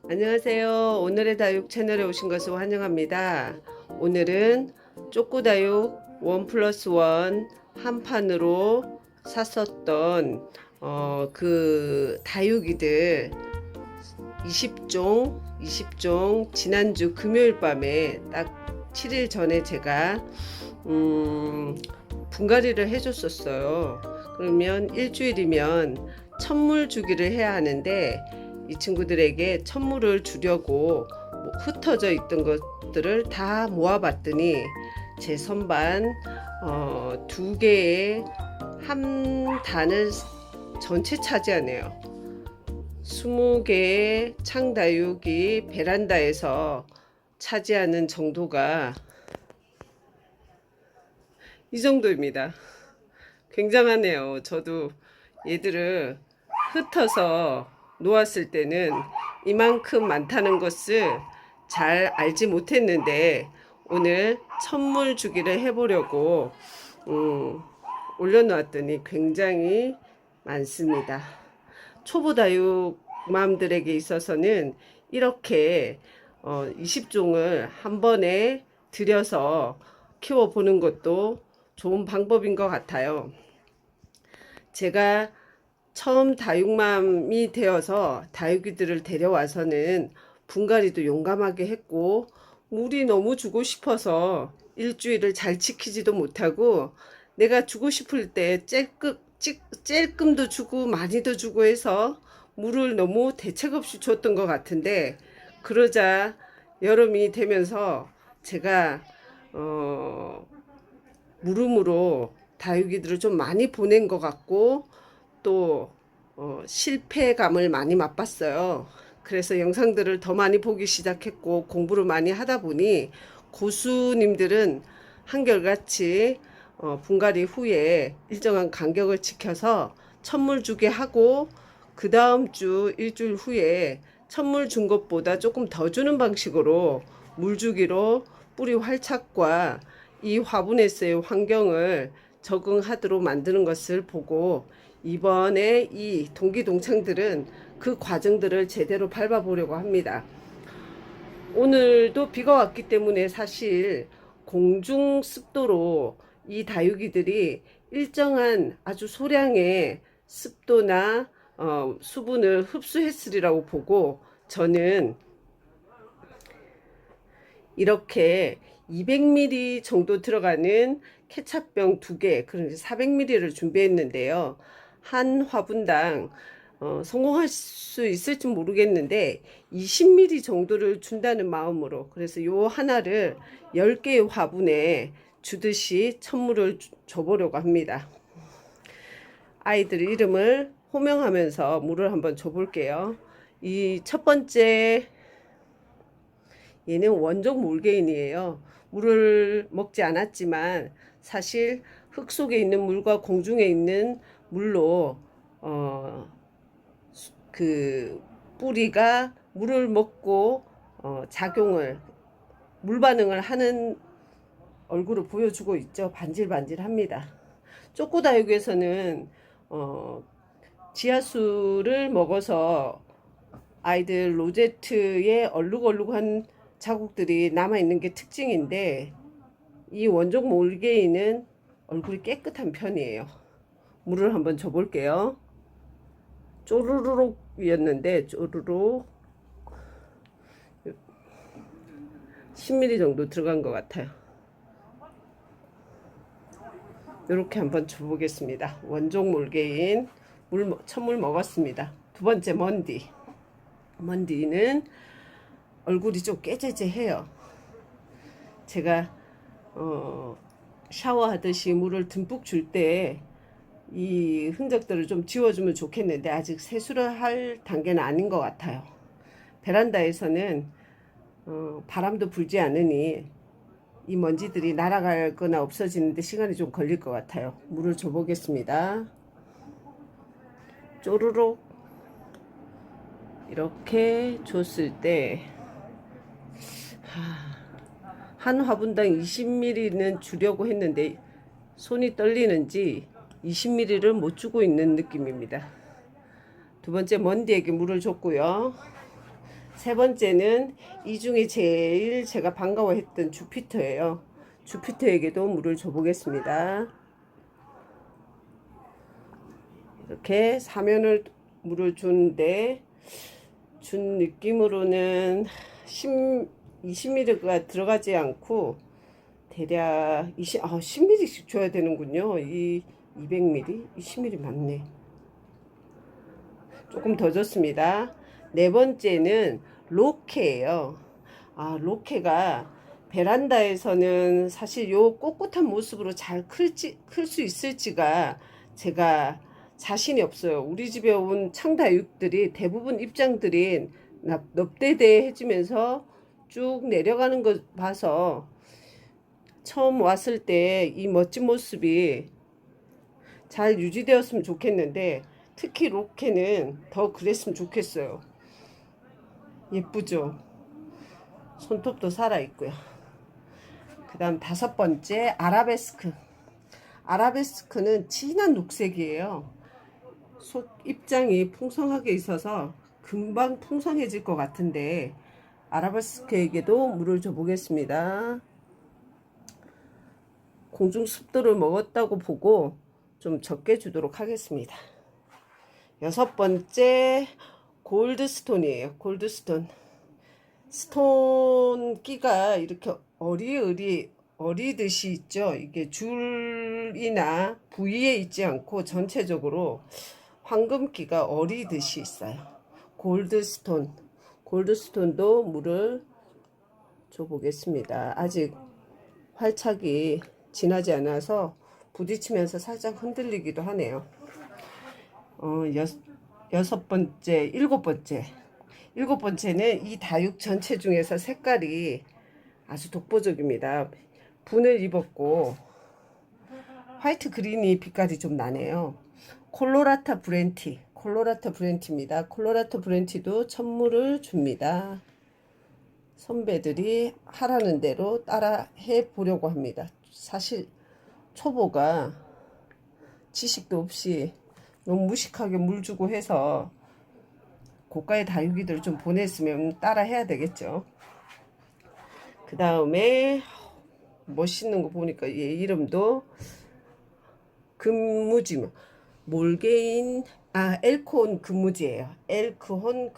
안녕하세요. 오늘의 다육 채널에 오신 것을 환영합니다. 오늘은 쪼꼬다육 1+1 한 판으로 샀었던 그 다육이들 20종 지난주 금요일 밤에 딱 7일 전에 제가 분갈이를 해줬었어요. 그러면 일주일이면 천물 주기를 해야 하는데 이 친구들에게 천물을 주려고 흩어져 있던 것들을 다 모아봤더니 제 선반 두 개의 한 단을 전체 차지하네요. 20개의 창다육이 베란다에서 차지하는 정도가 이 정도입니다. 굉장하네요. 저도 얘들을 흩어서 놓았을 때는 이만큼 많다는 것을 잘 알지 못했는데 오늘 천물 주기를 해보려고 올려놓았더니 굉장히 많습니다. 초보 다육맘들에게 있어서는 이렇게 20종을 한 번에 들여서 키워보는 것도 좋은 방법인 것 같아요. 제가 처음 다육맘이 되어서 다육이들을 데려와서는 분갈이도 용감하게 했고 물이 너무 주고 싶어서 일주일을 잘 지키지도 못하고 내가 주고 싶을 때 찔끔도 주고 많이도 주고 해서 물을 너무 대책 없이 줬던 것 같은데 그러자 여름이 되면서 제가 물음으로 다육이들을 좀 많이 보낸 것 같고 또 실패감을 많이 맛봤어요. 그래서 영상들을 더 많이 보기 시작했고 공부를 많이 하다 보니 고수님들은 한결같이 분갈이 후에 일정한 간격을 지켜서 천물 주게 하고 그 다음 주 일주일 후에 천물 준 것보다 조금 더 주는 방식으로 물 주기로 뿌리 활착과 이 화분에서의 환경을 적응하도록 만드는 것을 보고 이번에 이 동기동창들은 그 과정들을 제대로 밟아보려고 합니다. 오늘도 비가 왔기 때문에 사실 공중 습도로 이 다육이들이 일정한 아주 소량의 습도나 수분을 흡수했으리라고 보고 저는 이렇게 200ml 정도 들어가는 케찹병 2개, 그러니까 400ml를 준비했는데요. 한 화분당 성공할 수 있을지 모르겠는데 20ml 정도를 준다는 마음으로 그래서 요 하나를 10개의 화분에 주듯이 천물을 줘보려고 합니다. 아이들 이름을 호명하면서 물을 한번 줘볼게요. 이 첫 번째 얘는 원종 몰개인이에요. 물을 먹지 않았지만 사실 흙 속에 있는 물과 공중에 있는 물로 그 뿌리가 물을 먹고 작용을 물 반응을 하는 얼굴을 보여주고 있죠. 반질반질합니다. 쪼꼬다육에서는 지하수를 먹어서 아이들 로제트에 얼룩얼룩한 자국들이 남아있는 게 특징인데 이 원종 몰개이는 얼굴이 깨끗한 편이에요. 물을 한번 줘볼게요. 쪼르륵이었는데 쪼르륵 10ml 정도 들어간 것 같아요. 이렇게 한번 줘보겠습니다. 원종 몰개인 천물 먹었습니다. 두 번째 먼디는 얼굴이 좀 깨재재해요. 제가 샤워하듯이 물을 듬뿍 줄 때 이 흔적들을 좀 지워주면 좋겠는데 아직 세수를 할 단계는 아닌 것 같아요. 베란다에서는 바람도 불지 않으니 이 먼지들이 날아가거나 없어지는데 시간이 좀 걸릴 것 같아요. 물을 줘보겠습니다. 쪼르륵 이렇게 줬을 때 한 화분당 20ml는 주려고 했는데 손이 떨리는지 20ml를 못 주고 있는 느낌입니다. 두 번째 먼디에게 물을 줬고요. 세 번째는 이 중에 제일 제가 반가워했던 주피터예요. 주피터에게도 물을 줘보겠습니다. 이렇게 사면을 물을 주는데 준 느낌으로는 20ml가 들어가지 않고 대략 10ml씩 줘야 되는군요. 이 200ml? 20ml 맞네. 조금 더 줬습니다. 네 번째는 로케예요. 로케가 베란다에서는 사실 요 꼿꼿한 모습으로 잘 클 수 있을지가 제가 자신이 없어요. 우리 집에 온 창다육들이 대부분 입장들이 넙대대 해지면서 쭉 내려가는 거 봐서 처음 왔을 때 이 멋진 모습이 잘 유지되었으면 좋겠는데 특히 로케는 더 그랬으면 좋겠어요. 예쁘죠? 손톱도 살아있고요. 그 다음 다섯 번째 아라베스크. 아라베스크는 진한 녹색이에요. 입장이 풍성하게 있어서 금방 풍성해질 것 같은데 아라베스크에게도 물을 줘보겠습니다. 공중 습도를 먹었다고 보고 좀 적게 주도록 하겠습니다. 여섯 번째 골드스톤이에요. 골드스톤. 스톤 끼가 이렇게 어리듯이 있죠. 이게 줄이나 부위에 있지 않고 전체적으로 황금기가 어리듯이 있어요. 골드스톤. 골드스톤도 물을 줘보겠습니다. 아직 활착이 진하지 않아서 부딪히면서 살짝 흔들리기도 하네요. 여섯 번째, 일곱 번째. 일곱 번째는 이 다육 전체 중에서 색깔이 아주 독보적입니다. 분을 입었고 화이트 그린이 빛깔이 좀 나네요. 콜로라타 브렌티입니다. 콜로라타 브렌티도 천물을 줍니다. 선배들이 하라는 대로 따라 해 보려고 합니다. 사실 초보가 지식도 없이 너무 무식하게 물 주고 해서 고가의 다육이들 좀 보냈으면 따라 해야 되겠죠. 그 다음에 멋있는 거 보니까 얘 이름도 금무지, 몰게인, 엘코온 금무지예요. 엘크혼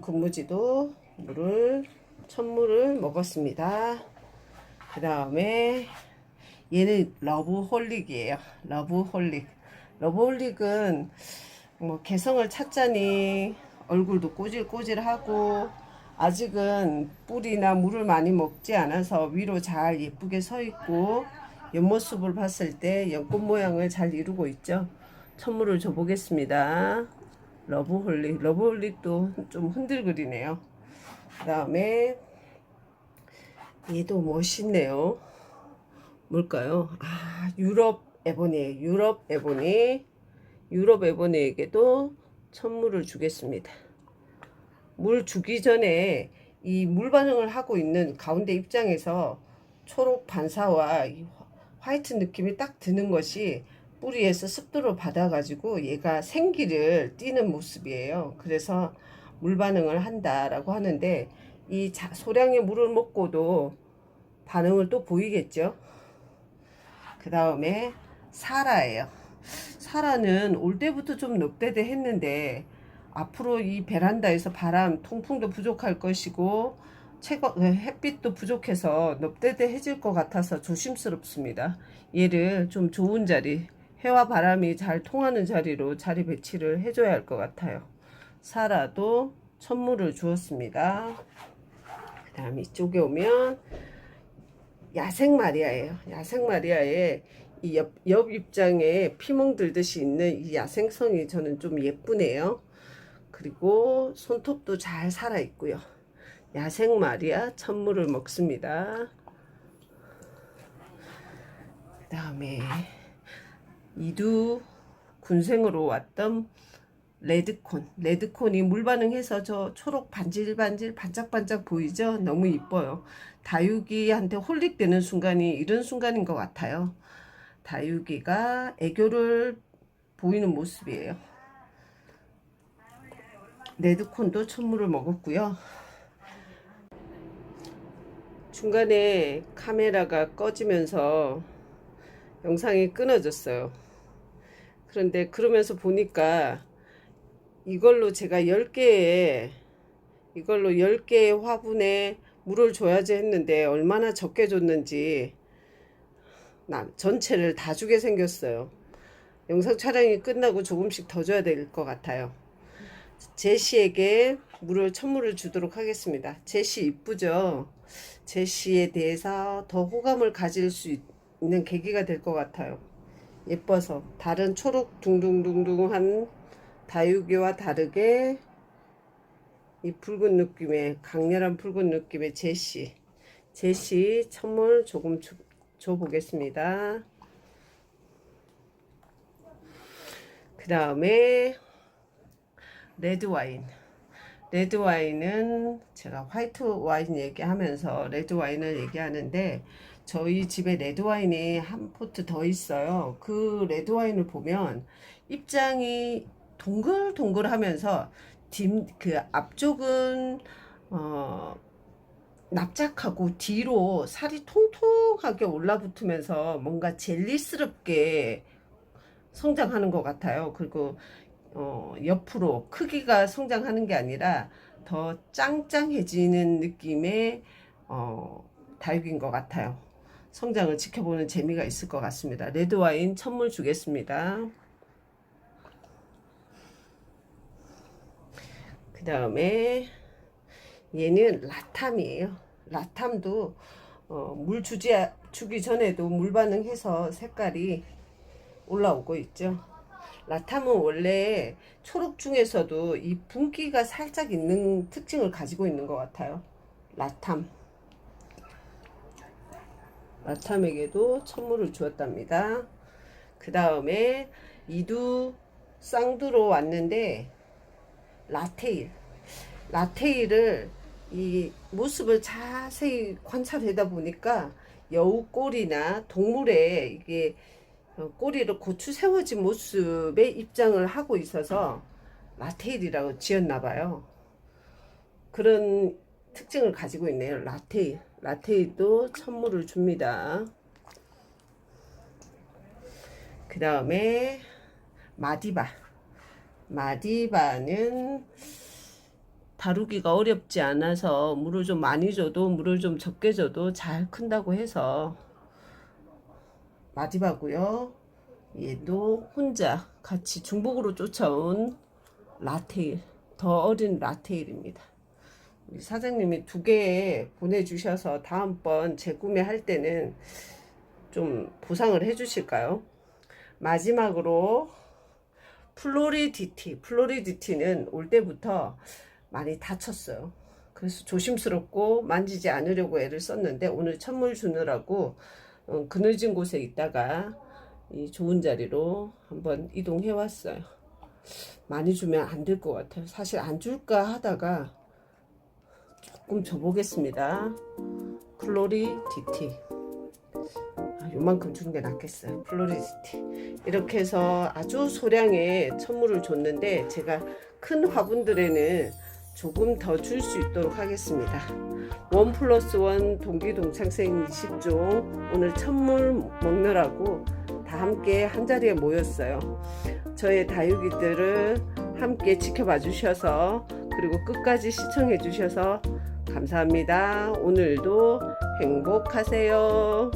금무지도 천물을 먹었습니다. 그 다음에 얘는 러브홀릭이에요. 러브홀릭은 뭐 개성을 찾자니 얼굴도 꼬질꼬질하고 아직은 뿌리나 물을 많이 먹지 않아서 위로 잘 예쁘게 서 있고 옆모습을 봤을 때 연꽃 모양을 잘 이루고 있죠. 천물을 줘보겠습니다. 러브홀릭도 좀 흔들거리네요. 그 다음에 얘도 멋있네요. 뭘까요? 유럽 에보니. 유럽 에보니에게도 천물을 주겠습니다. 물 주기 전에 이 물 반응을 하고 있는 가운데 입장에서 초록 반사와 이 화이트 느낌이 딱 드는 것이 뿌리에서 습도를 받아가지고 얘가 생기를 띠는 모습이에요. 그래서 물 반응을 한다라고 하는데 이 소량의 물을 먹고도 반응을 또 보이겠죠. 그 다음에 사라예요. 사라는 올 때부터 좀 넉대대 했는데 앞으로 이 베란다에서 바람 통풍도 부족할 것이고 햇빛도 부족해서 넙대대해질 것 같아서 조심스럽습니다. 얘를 좀 좋은 자리, 해와 바람이 잘 통하는 자리로 자리 배치를 해줘야 할 것 같아요. 사라도 천물을 주었습니다. 그 다음 이쪽에 오면 야생 마리아예요. 야생 마리아의 이 옆 입장에 피멍 들듯이 있는 이 야생성이 저는 좀 예쁘네요. 그리고 손톱도 잘 살아 있고요. 야생 마리아 천물을 먹습니다. 그 다음에 이두 군생으로 왔던 레드콘이 물 반응해서 저 초록 반질반질 반짝반짝 보이죠? 너무 이뻐요. 다육이한테 홀릭되는 순간이 이런 순간인 것 같아요. 다육이가 애교를 보이는 모습이에요. 레드콘도 천물을 먹었고요. 중간에 카메라가 꺼지면서 영상이 끊어졌어요. 그런데 그러면서 보니까 이걸로 10개의 화분에 물을 줘야지 했는데 얼마나 적게 줬는지 전체를 다 주게 생겼어요. 영상 촬영이 끝나고 조금씩 더 줘야 될 것 같아요. 제시에게 천물을 주도록 하겠습니다. 제시 이쁘죠? 제시에 대해서 더 호감을 가질 수 있는 계기가 될 것 같아요. 예뻐서 다른 초록 둥둥둥둥한 다육이와 다르게 이 붉은 느낌의 강렬한 붉은 느낌의 제시 천물 조금 줘 보겠습니다. 그 다음에 레드와인은 제가 화이트 와인 얘기하면서 레드와인을 얘기하는데 저희 집에 레드와인이 한 포트 더 있어요. 그 레드와인을 보면 입장이 동글동글하면서 그 앞쪽은 납작하고 뒤로 살이 통통하게 올라붙으면서 뭔가 젤리스럽게 성장하는 것 같아요. 그리고 옆으로 크기가 성장하는 게 아니라 더 짱짱해지는 느낌의 다육인 것 같아요. 성장을 지켜보는 재미가 있을 것 같습니다. 레드와인 천물 주겠습니다. 그 다음에 얘는 라탐이에요. 라탐도 물 주기 전에도 물 반응해서 색깔이 올라오고 있죠. 라탐은 원래 초록 중에서도 이 분기가 살짝 있는 특징을 가지고 있는 것 같아요. 라탐에게도 천물을 주었답니다. 그 다음에 이두 쌍두로 왔는데 라테일을 이 모습을 자세히 관찰하다 보니까 여우꼬리나 동물에 이게 꼬리를 고추 세워진 모습에 입장을 하고 있어서 라테일이라고 지었나봐요. 그런 특징을 가지고 있네요. 라테일도 천물을 줍니다. 그 다음에 마디바는 다루기가 어렵지 않아서 물을 좀 많이 줘도 물을 좀 적게 줘도 잘 큰다고 해서 마디바고요. 얘도 혼자 같이 중복으로 쫓아온 더 어린 라테일입니다. 우리 사장님이 2개 보내주셔서 다음번 재구매할 때는 좀 보상을 해주실까요? 마지막으로 플로리디티는 올 때부터 많이 다쳤어요. 그래서 조심스럽고 만지지 않으려고 애를 썼는데 오늘 천물 주느라고 그늘진 곳에 있다가 이 좋은 자리로 한번 이동해 왔어요. 많이 주면 안 될 것 같아요. 사실 안 줄까 하다가 조금 줘보겠습니다. 플로리디티 요만큼 주는 게 낫겠어요. 플로리디티 이렇게 해서 아주 소량의 천물을 줬는데 제가 큰 화분들에는 조금 더 줄 수 있도록 하겠습니다. 1+1 동기동창생 20종 오늘 천물 먹느라고 다 함께 한자리에 모였어요. 저의 다육이들을 함께 지켜봐 주셔서 그리고 끝까지 시청해 주셔서 감사합니다. 오늘도 행복하세요.